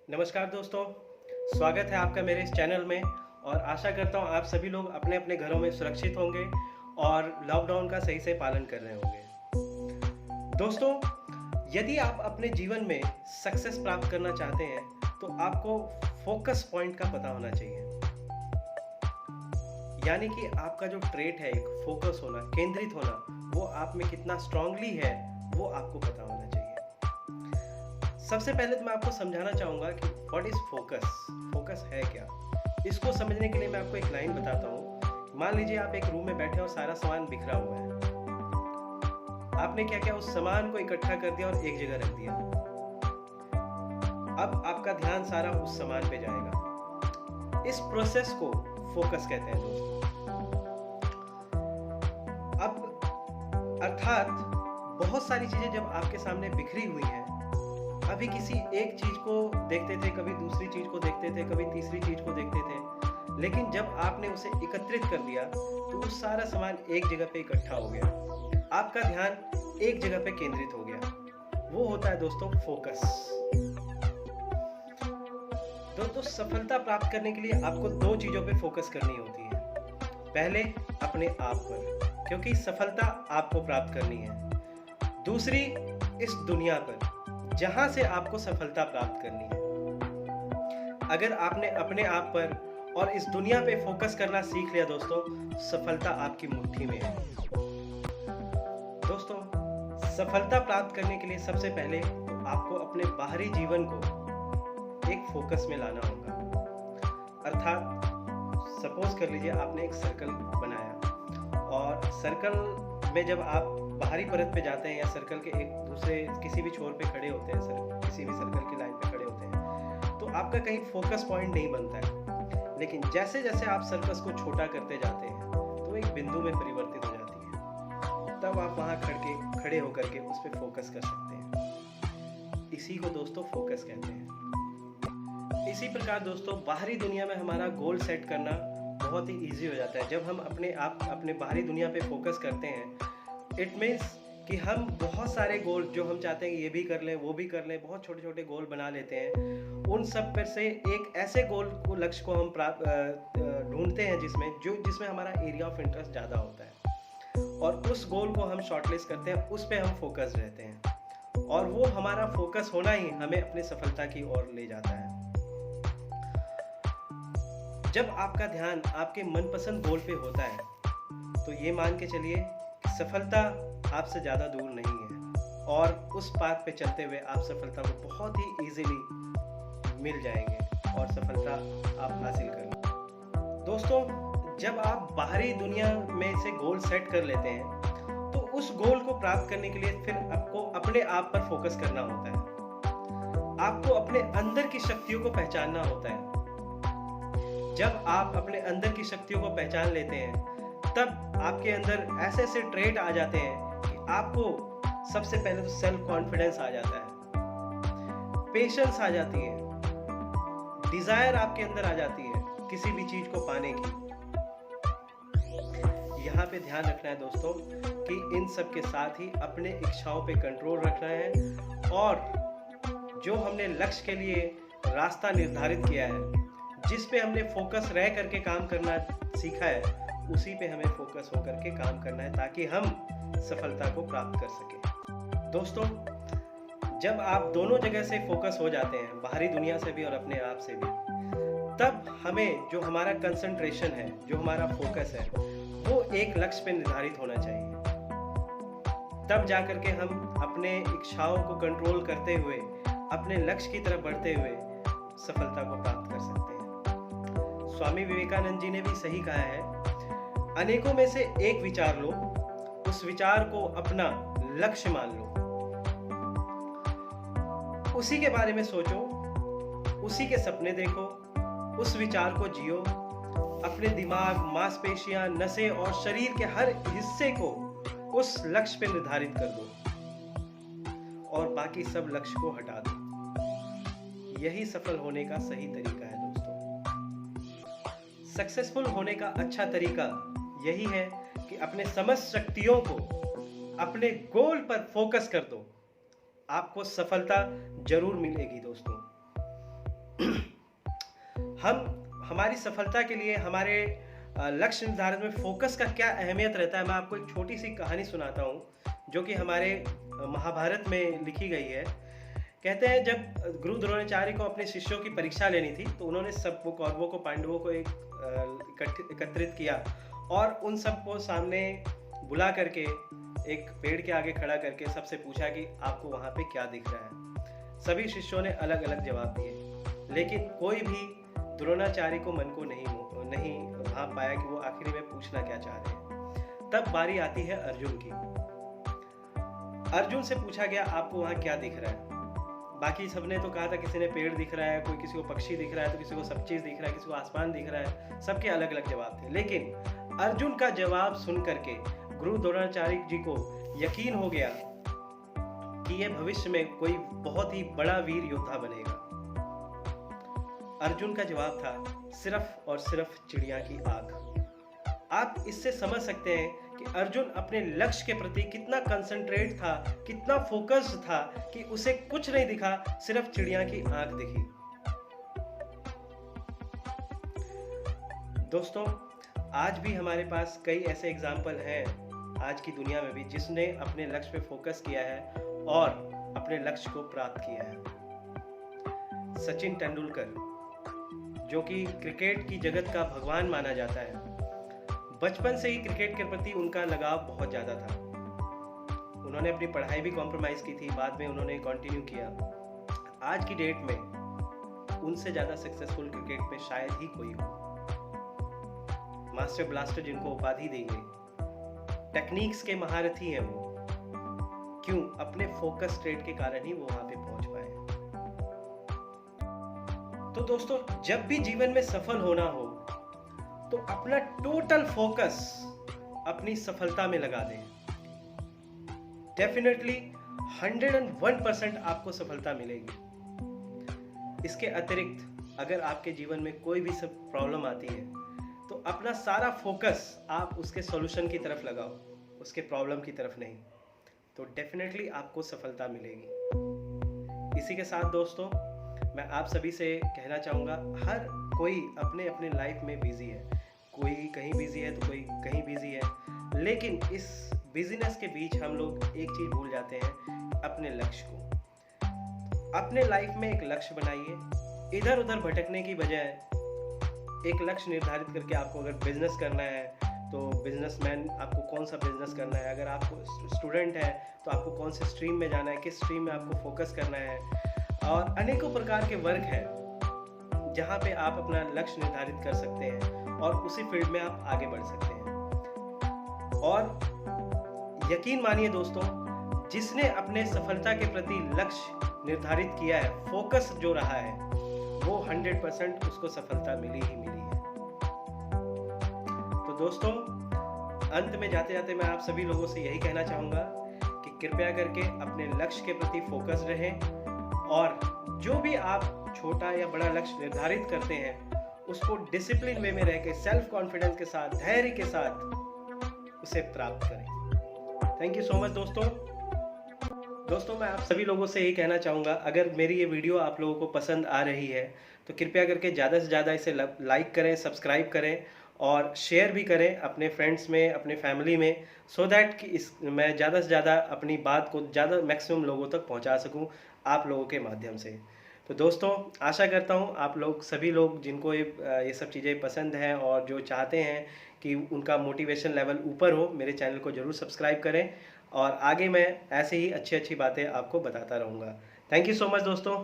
नमस्कार दोस्तों, स्वागत है आपका मेरे इस चैनल में। और आशा करता हूँ आप सभी लोग अपने अपने घरों में सुरक्षित होंगे और लॉकडाउन का सही से पालन कर रहे होंगे। दोस्तों, यदि आप अपने जीवन में सक्सेस प्राप्त करना चाहते हैं तो आपको फोकस पॉइंट का पता होना चाहिए। यानी कि आपका जो ट्रेट है, एक फोकस होना, केंद्रित होना, वो आप में कितना स्ट्रांगली है वो आपको पता होना चाहिए। सबसे पहले तो मैं आपको समझाना चाहूँगा कि व्हाट इज़ फोकस। फोकस है क्या? इसको समझने के लिए मैं आपको एक लाइन बताता हूँ। मान लीजिए आप एक रूम में बैठे और सारा सामान बिखरा हुआ है। आपने क्या किया, उस सामान को इकट्ठा कर दिया और एक जगह रख दिया। अब आपका ध्यान सारा उस सामान पे जाएगा। इस प्रोसेस को फोकस कहते हैं दोस्तों। अब अर्थात बहुत सारी चीजें जब आपके सामने बिखरी हुई हैं, अभी किसी एक चीज को देखते थे, कभी दूसरी चीज को देखते थे, कभी तीसरी चीज को देखते थे, लेकिन जब आपने उसे एकत्रित कर दिया तो वो सारा सामान एक जगह पे इकट्ठा हो गया। आपका ध्यान एक जगह पे केंद्रित हो गया। वो होता है दोस्तों फोकस। दोस्तों, सफलता प्राप्त करने के लिए आपको दो चीजों पे फोकस करनी होती है। पहले अपने आप पर, क्योंकि सफलता आपको प्राप्त करनी है। दूसरी इस दुनिया पर, जहां से आपको सफलता प्राप्त करनी है। अगर आपने अपने आप पर और इस दुनिया पे फोकस करना सीख लिया दोस्तों, सफलता आपकी मुट्ठी में है। दोस्तों, सफलता प्राप्त करने के लिए सबसे पहले तो आपको अपने बाहरी जीवन को एक फोकस में लाना होगा। अर्थात सपोज कर लीजिए आपने एक सर्कल बनाया और सर्कल में जब आप बाहरी परत पे जाते हैं या सर्कल के एक दूसरे किसी भी छोर पे खड़े होते हैं, किसी भी सर्कल की लाइन पे खड़े होते हैं, तो आपका कहीं फोकस पॉइंट नहीं बनता है। लेकिन जैसे जैसे आप सर्कस को छोटा करते जाते हैं तो एक बिंदु में परिवर्तित हो जाती है। तब आप वहाँ खड़े होकर के उस पर फोकस कर सकते हैं। इसी को दोस्तों फोकस कहते हैं। इसी प्रकार दोस्तों, बाहरी दुनिया में हमारा गोल सेट करना बहुत ही ईजी हो जाता है। जब हम अपने बाहरी दुनिया पे फोकस करते हैं, इट मीन्स कि हम बहुत सारे गोल जो हम चाहते हैं कि ये भी कर लें, वो भी कर लें, बहुत छोटे छोटे गोल बना लेते हैं। उन सब पर से एक ऐसे गोल को, लक्ष्य को हम ढूंढते हैं जिसमें हमारा एरिया ऑफ इंटरेस्ट ज़्यादा होता है, और उस गोल को हम शॉर्टलिस्ट करते हैं, उस पर हम फोकस रहते हैं, और वो हमारा फोकस होना ही हमें अपनी सफलता की ओर ले जाता है। जब आपका ध्यान आपके मनपसंद गोल पे होता है तो ये मान के चलिए कि सफलता आपसे ज़्यादा दूर नहीं है, और उस पाथ पे चलते हुए आप सफलता को बहुत ही इजीली मिल जाएंगे और सफलता आप हासिल करेंगे। दोस्तों, जब आप बाहरी दुनिया में से गोल सेट कर लेते हैं तो उस गोल को प्राप्त करने के लिए फिर आपको अपने आप पर फोकस करना होता है। आपको अपने अंदर की शक्तियों को पहचानना होता है। जब आप अपने अंदर की शक्तियों को पहचान लेते हैं, तब आपके अंदर ऐसे ऐसे ट्रेट आ जाते हैं कि आपको सबसे पहले तो सेल्फ कॉन्फिडेंस आ जाता है, पेशेंस आ जाती है, डिजायर आपके अंदर आ जाती है किसी भी चीज को पाने की। यहाँ पे ध्यान रखना है दोस्तों कि इन सब के साथ ही अपने इच्छाओं पे कंट्रोल रखना है, और जो हमने लक्ष्य के लिए रास्ता निर्धारित किया है, जिस पे हमने फोकस रह करके काम करना सीखा है, उसी पे हमें फोकस होकर के काम करना है, ताकि हम सफलता को प्राप्त कर सकें। दोस्तों, जब आप दोनों जगह से फोकस हो जाते हैं, बाहरी दुनिया से भी और अपने आप से भी, तब हमें जो हमारा कंसंट्रेशन है, जो हमारा फोकस है, वो एक लक्ष्य पे निर्धारित होना चाहिए। तब जाकर के हम अपने इच्छाओं को कंट्रोल करते हुए अपने लक्ष्य की तरफ बढ़ते हुए सफलता को प्राप्त कर सकते हैं। स्वामी विवेकानंद जी ने भी सही कहा है, अनेकों में से एक विचार लो, उस विचार को अपना लक्ष्य मान लो, उसी के बारे में सोचो, उसी के सपने देखो, उस विचार को जियो, अपने दिमाग, मांसपेशियां, नसें और शरीर के हर हिस्से को उस लक्ष्य पे निर्धारित कर दो और बाकी सब लक्ष्य को हटा दो। यही सफल होने का सही तरीका है दोस्तों। सक्सेसफुल होने का अच्छा तरीका यही है कि अपने समस्त शक्तियों को अपने गोल पर फोकस कर दो। आपको सफलता जरूर मिलेगी दोस्तों। हमारी सफलता के लिए हमारे लक्ष्य निर्धारण में फोकस का क्या अहमियत रहता है, मैं आपको एक छोटी सी कहानी सुनाता हूँ जो कि हमारे महाभारत में लिखी गई है। कहते हैं जब गुरु द्रोणाचार्य को अपने शिष्यों की परीक्षा लेनी थी तो उन्होंने सबको, कौरवों को, पांडवों को एकत्रित किया और उन सबको सामने बुला करके एक पेड़ के आगे खड़ा करके सबसे पूछा कि आपको वहाँ पे क्या दिख रहा है। सभी शिष्यों ने अलग अलग जवाब दिए, लेकिन कोई भी द्रोणाचार्य को मन को नहीं भाप पाया कि वो आखिरी में पूछना क्या चाह रहे हैं। तब बारी आती है अर्जुन की। अर्जुन से पूछा गया आपको वहाँ क्या दिख रहा है। बाकी सबने तो कहा था किसी ने पेड़ दिख रहा है, कोई किसी को पक्षी दिख रहा है, तो किसी को सब चीज दिख रहा है, किसी को आसमान दिख रहा है। सबके अलग अलग जवाब थे, लेकिन अर्जुन का जवाब सुन करके गुरु द्रोणाचार्य जी को यकीन हो गया कि ये भविष्य में कोई बहुत ही बड़ा वीर योद्धा बनेगा। अर्जुन का जवाब था सिर्फ और सिर्फ चिड़िया की आंख। आप इससे समझ सकते हैं कि अर्जुन अपने लक्ष्य के प्रति कितना कंसंट्रेट था, कितना फोकस्ड था कि उसे कुछ नहीं दिखा, सिर्फ चिड़िया की आंख दिखी। दोस्तों, आज भी हमारे पास कई ऐसे एग्जाम्पल हैं आज की दुनिया में भी जिसने अपने लक्ष्य पे फोकस किया है और अपने लक्ष्य को प्राप्त किया है। सचिन तेंदुलकर, जो कि क्रिकेट की जगत का भगवान माना जाता है, बचपन से ही क्रिकेट के प्रति उनका लगाव बहुत ज़्यादा था। उन्होंने अपनी पढ़ाई भी कॉम्प्रोमाइज़ की थी, बाद में उन्होंने कंटिन्यू किया। आज की डेट में उनसे ज़्यादा सक्सेसफुल क्रिकेट में शायद ही कोई हो। मास्टर ब्लास्टर जिनको उपाधि दी गई, टेक्निक्स के महारथी हैं वो। क्यों? अपने फोकस ट्रेड के कारण ही वो वहां पे पहुंच पाए। तो दोस्तों, जब भी जीवन में सफल होना हो तो अपना टोटल फोकस अपनी सफलता में लगा दें। डेफिनेटली 101% आपको सफलता मिलेगी। इसके अतिरिक्त अगर आपके जीवन में कोई भी सब प्रॉब्लम आती है तो अपना सारा फोकस आप उसके सॉल्यूशन की तरफ लगाओ, उसके प्रॉब्लम की तरफ नहीं, तो डेफिनेटली आपको सफलता मिलेगी। इसी के साथ दोस्तों, मैं आप सभी से कहना चाहूँगा, हर कोई अपने अपने लाइफ में बिजी है। कोई कहीं बिजी है तो कोई कहीं बिजी है, लेकिन इस बिजीनेस के बीच हम लोग एक चीज़ भूल जाते हैं, अपने लक्ष्य को। अपने लाइफ में एक लक्ष्य बनाइए। इधर उधर भटकने की बजाय एक लक्ष्य निर्धारित करके, आपको अगर बिजनेस करना है तो बिजनेसमैन आपको कौन सा बिजनेस करना है, अगर आपको स्टूडेंट है तो आपको कौन से स्ट्रीम में जाना है, किस स्ट्रीम में आपको फोकस करना है। और अनेकों प्रकार के वर्क है जहाँ पे आप अपना लक्ष्य निर्धारित कर सकते हैं और उसी फील्ड में आप आगे बढ़ सकते हैं। और यकीन मानिए दोस्तों, जिसने अपने सफलता के प्रति लक्ष्य निर्धारित किया है, फोकस जो रहा है, वो 100% उसको सफलता मिली ही मिली है। तो दोस्तों, अंत में जाते जाते मैं आप सभी लोगों से यही कहना चाहूँगा कि कृपया करके अपने लक्ष्य के प्रति फोकस रहें और जो भी आप छोटा या बड़ा लक्ष्य निर्धारित करते हैं उसको डिसिप्लिन वे में रह के, सेल्फ कॉन्फिडेंस के साथ, धैर्य के साथ उसे प्राप्त करें। थैंक यू सो मच दोस्तों, मैं आप सभी लोगों से यही कहना चाहूँगा, अगर मेरी ये वीडियो आप लोगों को पसंद आ रही है तो कृपया करके ज़्यादा से ज़्यादा इसे लाइक करें, सब्सक्राइब करें और शेयर भी करें अपने फ्रेंड्स में, अपने फैमिली में, सो दैट कि मैं ज़्यादा से ज़्यादा अपनी बात को ज़्यादा मैक्सिमम लोगों तक पहुँचा सकूँ आप लोगों के माध्यम से। तो दोस्तों, आशा करता हूँ आप लोग, सभी लोग जिनको ये सब चीज़ें पसंद हैं और जो चाहते हैं कि उनका मोटिवेशन लेवल ऊपर हो, मेरे चैनल को ज़रूर सब्सक्राइब करें और आगे मैं ऐसे ही अच्छी अच्छी बातें आपको बताता रहूँगा। थैंक यू सो मच दोस्तों।